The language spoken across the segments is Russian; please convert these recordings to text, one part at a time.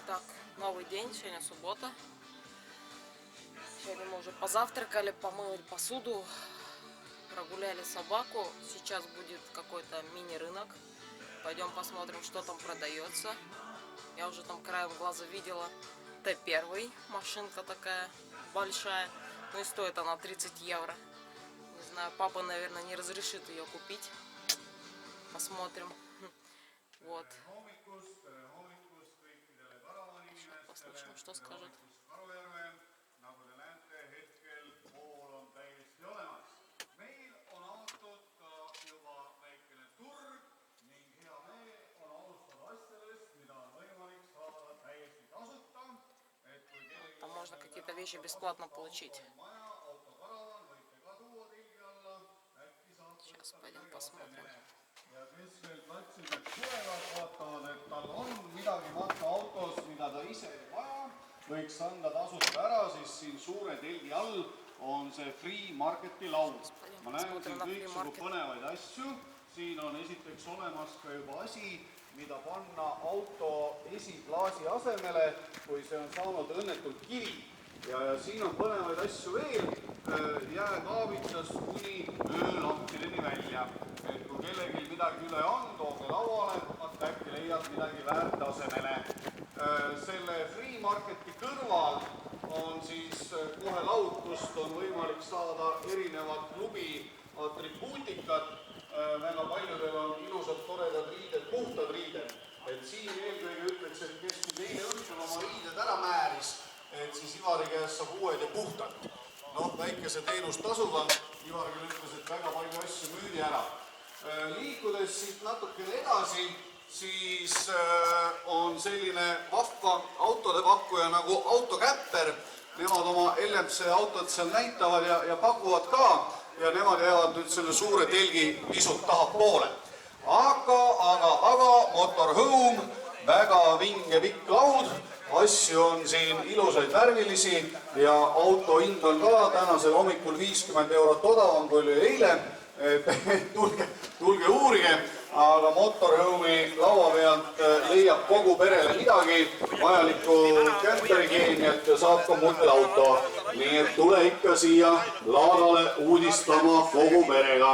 Так, новый день, сегодня суббота. Сегодня мы уже позавтракали, помыли посуду, прогуляли собаку. Сейчас будет какой-то мини-рынок. Пойдем посмотрим, что там продается. Я уже там краем глаза видела Т1, машинка такая большая. Ну и стоит она 30 евро. Не знаю, папа, наверное, не разрешит ее купить. Посмотрим. Вот. Сейчас послушаем, что скажет. Там можно какие-то вещи бесплатно получить. Сейчас pойдем посмотрим. Ja kes veel platsil tulevad, vaatavad, et tal on midagi matka autos, mida ta ise ei vaja, võiks anda tasuta ära, siis siin suure telgi all on see Free Marketi laud. Ma näen siin kõiksugu põnevaid asju. Siin on esiteks olemas ka juba asi, mida panna auto esiklaasi asemele, kui see on saanud õnnetult kivi. Ja siin on põnevaid asju veel, jääkaavitast kuni öölampideni välja. Et kui kellelgi midagi üle on, tooge lauale, äkki leiad midagi väärt asemele. Selle Free Marketi kõrval on siis kohe laud, kust on võimalik saada erinevad klubi atribuutikat. Väga paljudel on ilusad, toredad riided, puhtad riided. Et siin eelkõige ütleks, et kes nüüd eile õhtul oma riided ära määris, et siis Ivari käest saab uued ja puhtad. Noh, väikese teenustasuga. Ivar küll ütles, et väga palju asju müüdi ära. Liikudes siit natukene edasi, siis on selline vahva autode pakkuja nagu Autokäpper. Nemad oma LMC autot seal näitavad ja pakuvad ka. Ja nemad jäävad nüüd selle suure telgi pisut tahapoole. Aga Motorhome, väga vinge pikk laud, asju on siin ilusaid värvilisi ja auto hind on ka tänasel hommikul 50 eurot odavam kui oli eile. Tulge uurige, aga Motorhome'i laua pealt leiab kogu perele midagi, vajalikku kämperigeeniat ja saab ka mutelauto. Nii et tule ikka siia laadale uudistama kogu perega.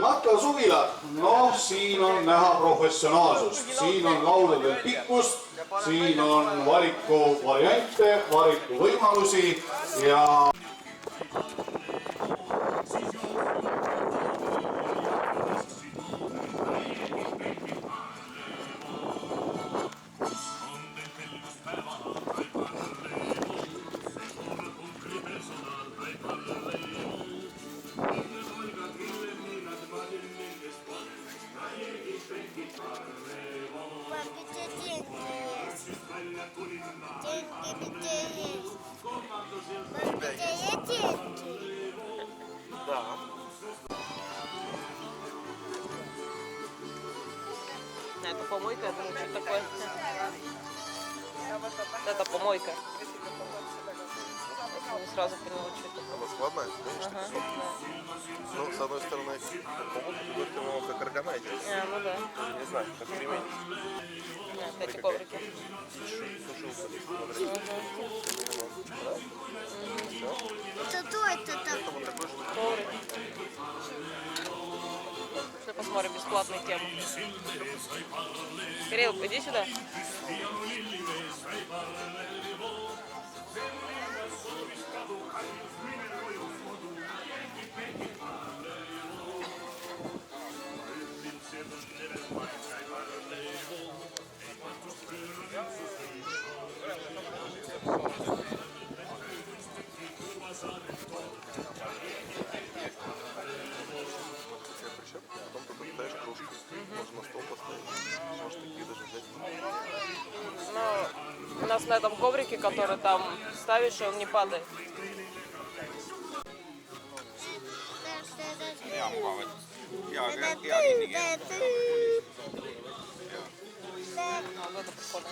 Matkasuvilad, noh, siin on näha professionaalsust, siin on laudadel pikkust, siin on valiku variante, valiku võimalusi ja Да. Это помойка, это что такое? Это помойка. Я не сразу поняла, что это. Она складная, конечно, песок. Ну, с одной стороны, по-моему, как органайзер. Ну да. Не знаю, как ремень. Нет, эти коврики. Это то, это так. Коврик. Пошли посмотрим бесплатную тему. Кирилл, иди сюда. Потом ты покидаешь кружку, можно на стол поставить, можешь такие даже взять. Ну, у нас на этом коврике, который там ставишь, он не падает. Hea mugavad. Hea kinni. Вот это прикольно.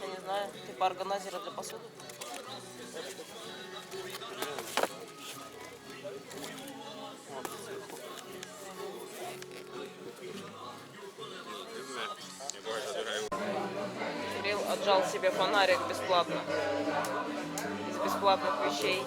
Я не знаю, типа органайзера для посуды. Отжал себе фонарик бесплатно. Из бесплатных вещей.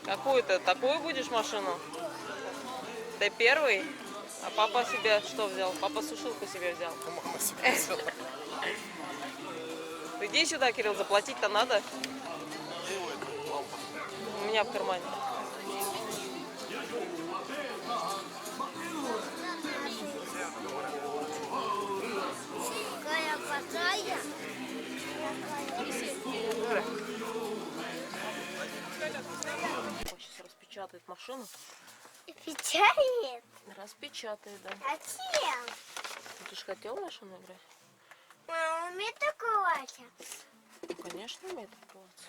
Какую ты? Такую будешь машину? Ты первый? А папа себе что взял? Папа сушилку себе взял. Мама себе взяла. Иди сюда, Кирилл, заплатить-то надо. У меня в кармане. Какая большая. Сейчас распечатает машину. Печалит. Распечатает, да. А чем? Ты же хотел в машину играть? Мама умеет открывать. Ну, конечно, умеет открываться.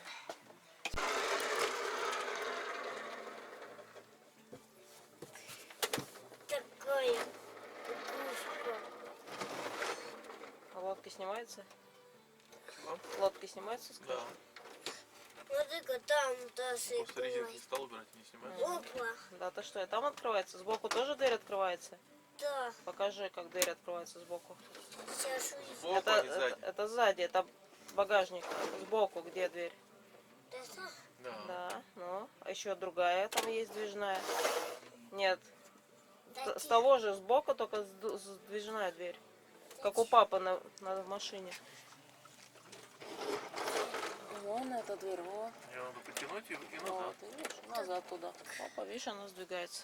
Такое. Игрушка. А лодка снимается? Лодка снимается, скажи? Смотри-ка, там даже После резинки игрушка. стал убирать, не снимает. Опа. Да, то что, и там открывается? Сбоку тоже дверь открывается? Да. Покажи, как дверь открывается сбоку. Сейчас увидим. Сбоку, а не сзади. Это сзади, это багажник. Сбоку, где дверь? Это Да. Да, ну, а еще другая там есть движная. Нет, с такие. того же сбоку, только сдвижная дверь. Как у папы на машине. Вон эта дверь, вот. Ее надо потянуть и назад. Вот, видишь, назад туда. Опа, видишь, она сдвигается.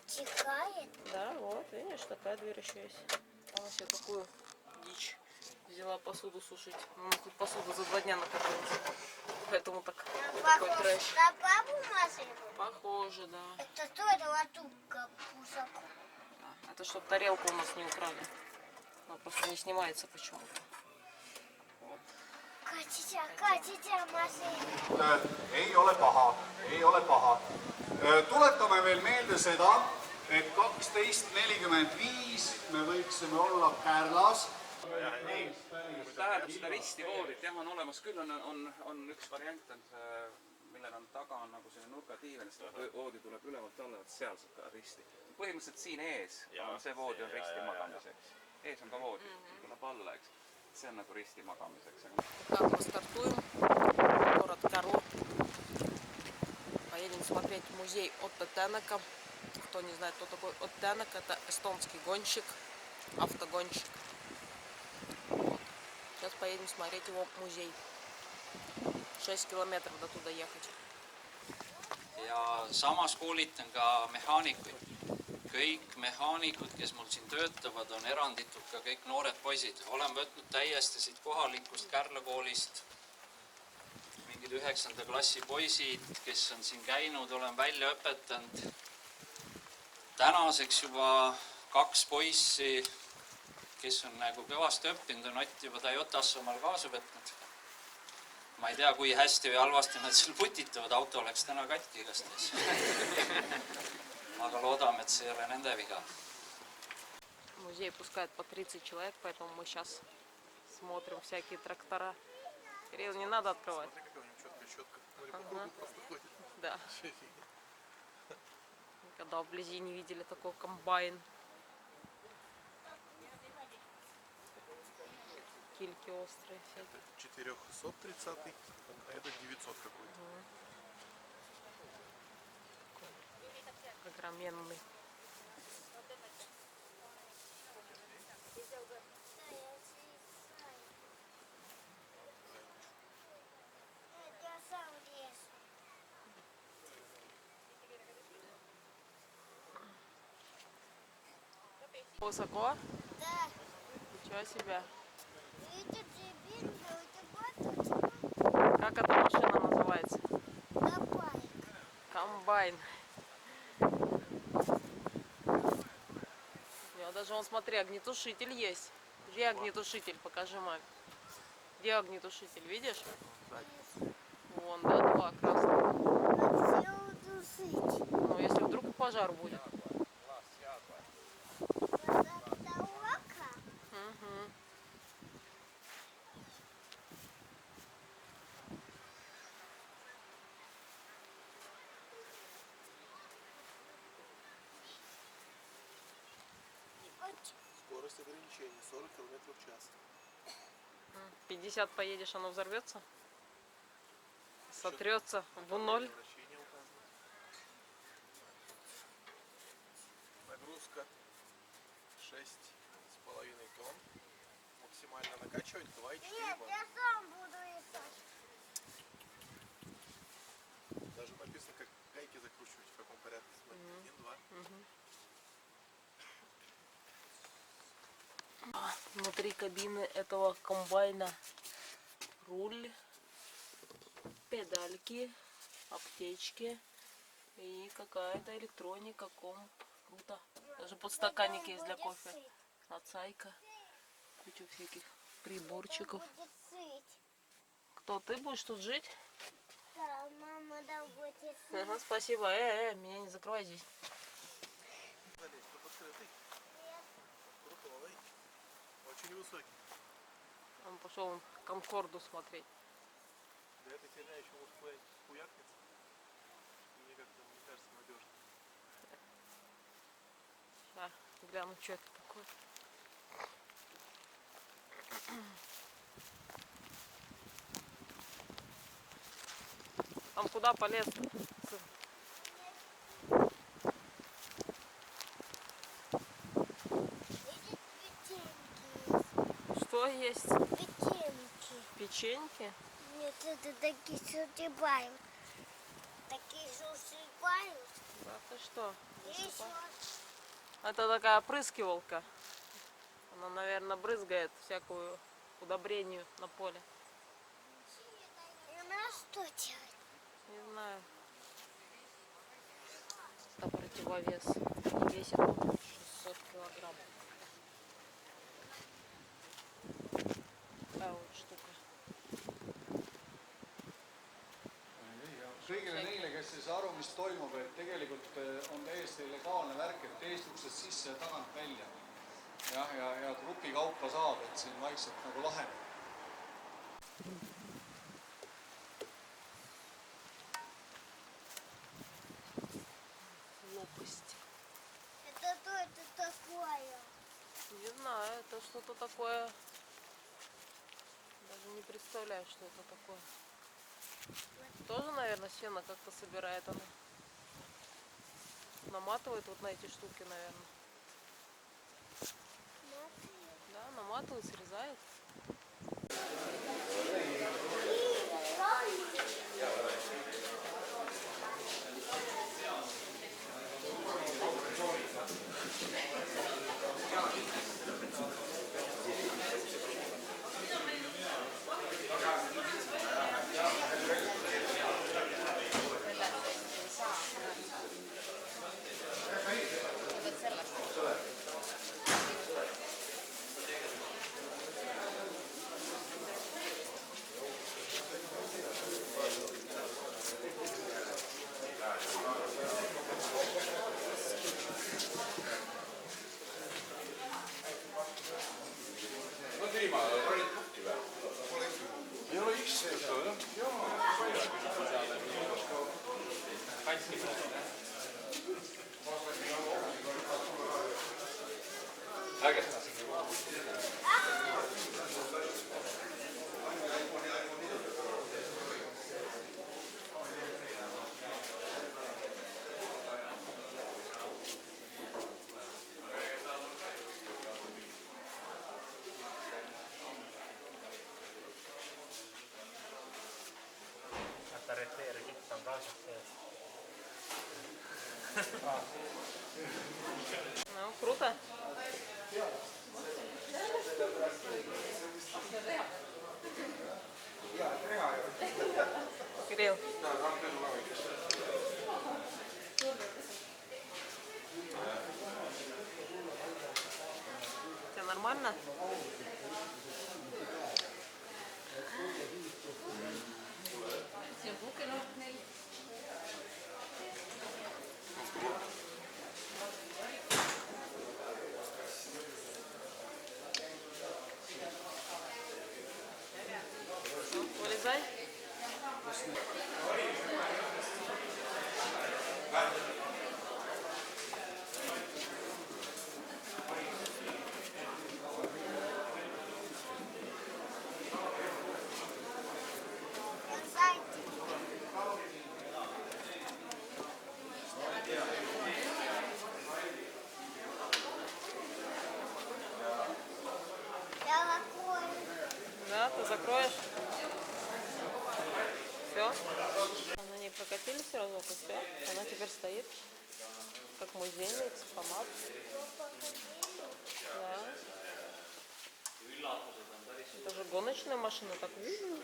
Текает. Да, вот, видишь, такая дверь еще есть. А вообще какую дичь. Взяла посуду сушить. Ну, тут посуда за 2 дня накопилась. Поэтому такой трэш. На папу машину. Похоже, да. Это что, это латунка кусок. Это чтобы тарелку у нас не украли. Она просто не снимается почему-то. Катя, машина. Ei ole paha, ei ole paha. Tuletame veel meelde seda, et 12.45 me võiksime olla Kärlas. Tähendab seda ristivoodit, jah, on olemas küll, on üks variant, millel on taga on nagu selline nurgatiiven, siis voodi tuleb ülevalt alla, et seal saab ka risti. Põhimõtteliselt siin ees on see voodi on risti magamiseks. Ees on ka voodi, tuleb alla, eks. See on nagu risti magamiseks. Так, мы стартуем. Город Каро. Поедем смотреть музей Отто Теннека. Кто не знает, кто такой Отто Теннек, это эстонский гонщик, автогонщик. Вот. Сейчас поедем смотреть его музей. 6 kilomeetrit до туда ехать. Ja samas koolitan ka mehaanikuid. Kõik mehaanikud, kes mul siin töötavad, on eranditult ka kõik noored poisid. Olen võtnud täiesti siit kohalikust Kärla koolist mingid 9. klassi poisid, kes on siin käinud, olen välja õpetanud. Tänaseks juba 2 poissi, kes on nagu kõvasti õppinud, on Ott juba Toyotasse omal kaasa võtnud. Ma ei tea, kui hästi või halvasti nad seal putitavad, auto oleks täna katki igastahes. Aga loodame, et see ei ole nende viga. Музей пускает по 30 человек, поэтому мы сейчас смотрим всякие трактора. Кирилл, не надо открывать. Смотри, какая у него четкая. Смотри, по кругу просто ходит. Да. Никогда вблизи не видели такой комбайн. Кильки острые всякие. 430, а это 900 какой-то. Огроменный. Я сам лез. Высоко? Да. Ничего себе. Видите, берега, Как эта машина называется? Давай. Комбайн. У него даже, вон, смотри, огнетушитель есть. Где огнетушитель? Покажи маме. Где огнетушитель, видишь? Вон, да, 2 красных. Все удушить. Ну, если вдруг пожар будет. скорость ограничения 40 км в час. 50 поедешь, оно взорвется? Сотрется в ноль. Вращение указано. Нагрузка 6,5 тонн. Максимально накачивать 2,4 Нет, бара. я сам буду искать. Даже написано, как гайки закручивать, в каком порядке. Смотри, 1, 2. Внутри кабины этого комбайна руль, педальки, аптечки и какая-то электроника, комп. Круто. Даже подстаканник есть для кофе. Отсайка. Куча всяких приборчиков. Будет сыть. Кто, ты будешь тут жить? Да, мама, да, будет сыть. Ага, спасибо. Меня не закрывай здесь. Залезь, тут открытый. Крутой. Очень высокий. Он пошел Конкорду смотреть. Да эта херня еще может куда-нибудь хуякнется. Мне как-то, мне кажется, надежно. Сейчас гляну, что это такое. Там куда полез? Видишь, печеньки Что есть? есть. Печеньки. Печеньки? Нет, это такие сушибают. Такие сушибают. Да ты что? Еще. Это такая опрыскивалка. Она, наверное, брызгает всякую удобрению на поле. И на что делать? Не знаю. Это противовес. И весит он 600 килограмм. Такая вот штука. Kõigile neile, kes ei saa aru, mis toimub, et tegelikult on täiesti legaalne värk, et teist uksest sisse ja tagant välja. Jah, ja grupi kaupa saab, et siin vaikselt nagu laheneb. Лопасти. Это что это такое? Не знаю, это что-то такое. Даже не представляю, что это такое. Тоже, наверное, сено как-то собирает она. Наматывает вот на эти штуки, наверное. Да, наматывает, срезает. Ну, круто. Кирилл. Все нормально? Ну, вылезай. закроешь? Все? На ней прокатились разок и все. Она теперь стоит как музейный экспонат. Да. Это же гоночная машина, так делает.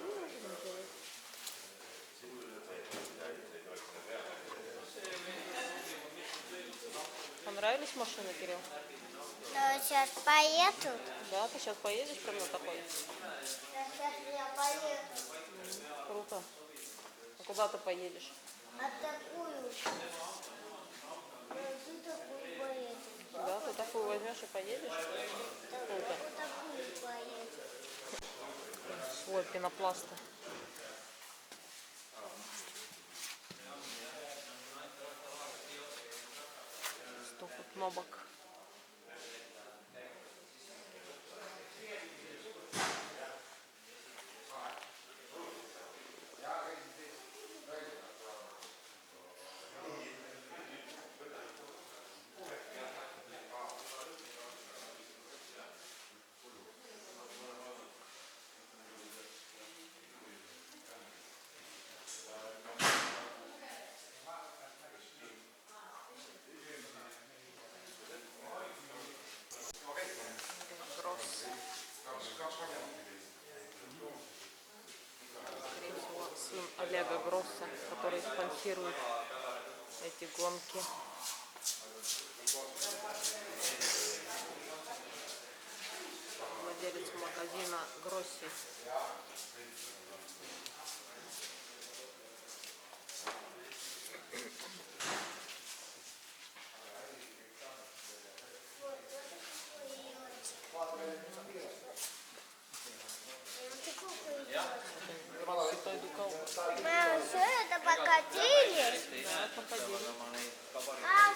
Понравились машины, Кирилл? Да, сейчас поеду. Да, ты сейчас поедешь прям на такой? Да, сейчас я поеду. Круто. А куда ты поедешь? А такую. Ты такую поедешь. Да, ты такую возьмешь и поедешь? Круто. Такую поеду. Слой пенопласта. Столько кнопок. Скорее всего, сын Олега Гросса, который спонсирует эти гонки. Владелец магазина Гросси. Гросси Тойдукал. Мам, все это покатились? Да, походили. А